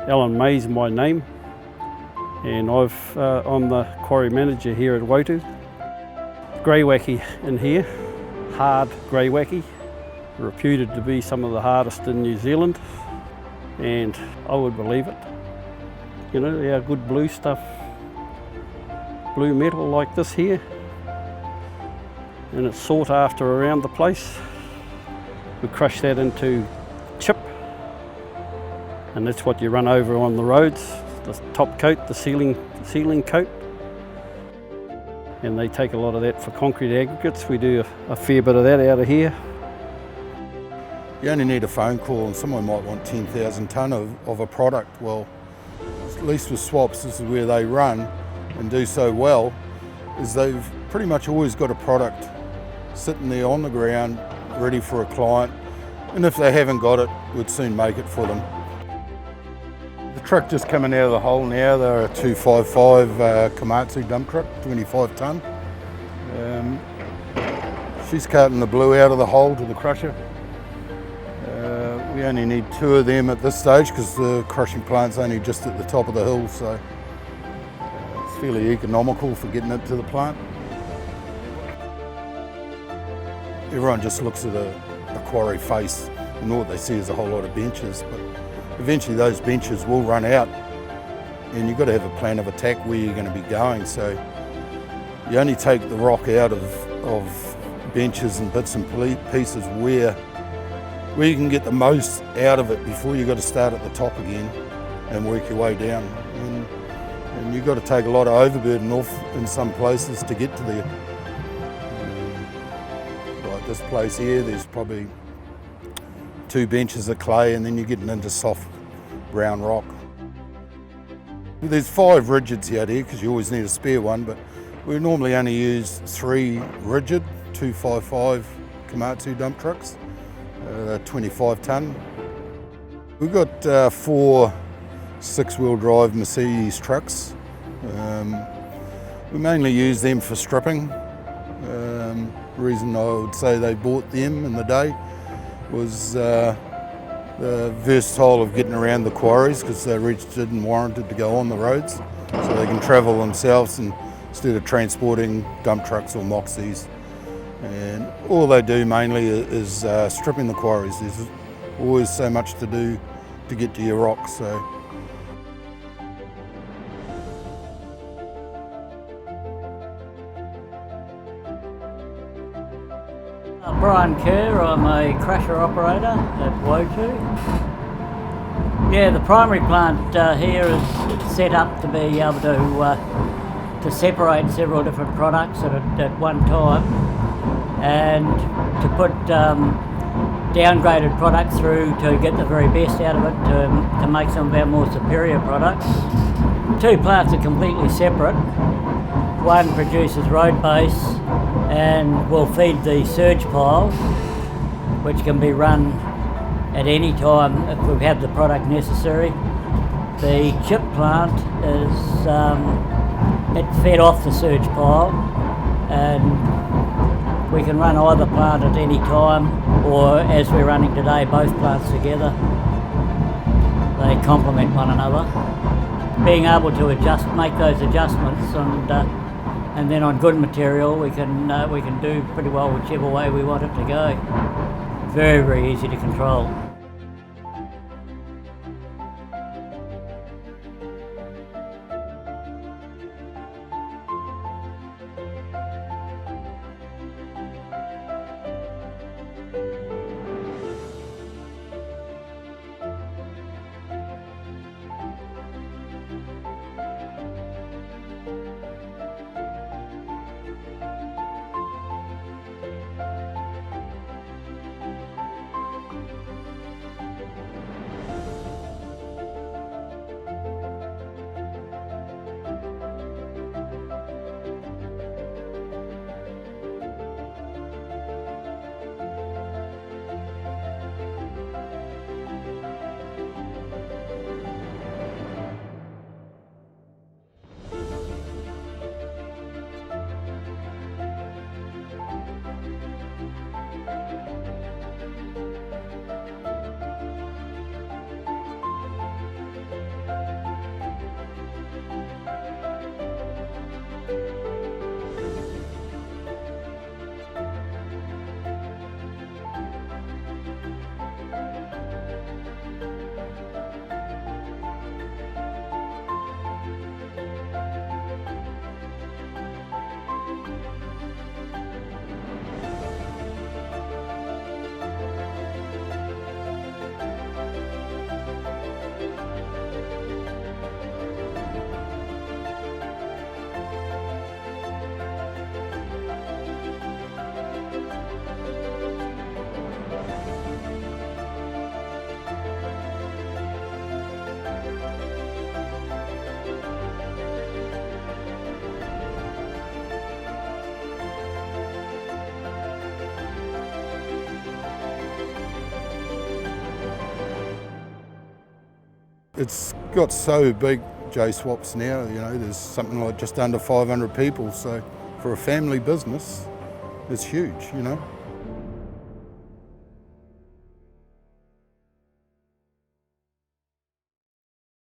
Alan May's my name, and I'm the quarry manager here at Waotu. Greywacke in here, hard greywacke, reputed to be some of the hardest in New Zealand, and I would believe it. You know, our good blue stuff, blue metal like this here, and it's sought after around the place. We crush that into chip, and that's what you run over on the roads, the top coat, the sealing coat. And they take a lot of that for concrete aggregates. We do a fair bit of that out of here. You only need a phone call and someone might want 10,000 tonne of a product. Well, at least with swaps, this is where they run and do so well, is they've pretty much always got a product sitting there on the ground, ready for a client. And if they haven't got it, we'd soon make it for them. The truck just coming out of the hole now, they're a 255 Komatsu dump truck, 25 tonne. She's carting the blue out of the hole to the crusher. We only need 2 of them at this stage because the crushing plant's only just at the top of the hill, so it's fairly economical for getting it to the plant. Everyone just looks at a quarry face and all they see is a whole lot of benches, but eventually those benches will run out and you've got to have a plan of attack where you're going to be going. So you only take the rock out of benches and bits and pieces where you can get the most out of it before you've got to start at the top again and work your way down. And you've got to take a lot of overburden off in some places to get to there. Like this place here, there's probably 2 benches of clay and then you're getting into soft brown rock. There's 5 rigids out here because you always need a spare one, but we normally only use 3 rigid 255 Komatsu dump trucks, 25 tonne. We've got 4 6-wheel drive Mercedes trucks. We mainly use them for stripping. The reason I would say they bought them in the day was the versatile of getting around the quarries because they're registered and warranted to go on the roads, so they can travel themselves instead of transporting dump trucks or moxies. And all they do mainly is stripping the quarries. There's always so much to do to get to your rock. So. Brian Kerr, I'm a crusher operator at Waotu. Yeah, the primary plant here is set up to be able to separate several different products at one time, and to put downgraded products through to get the very best out of it to make some of our more superior products. 2 plants are completely separate. One produces road base and will feed the surge pile, which can be run at any time if we have the product necessary. The chip plant is it fed off the surge pile, and we can run either plant at any time, or as we're running today, both plants together. They complement one another. Being able to make those adjustments, and then on good material we can do pretty well whichever way we want it to go. Very, very easy to control. It's got so big, J-Swaps now, you know, there's something like just under 500 people, so for a family business, it's huge, you know.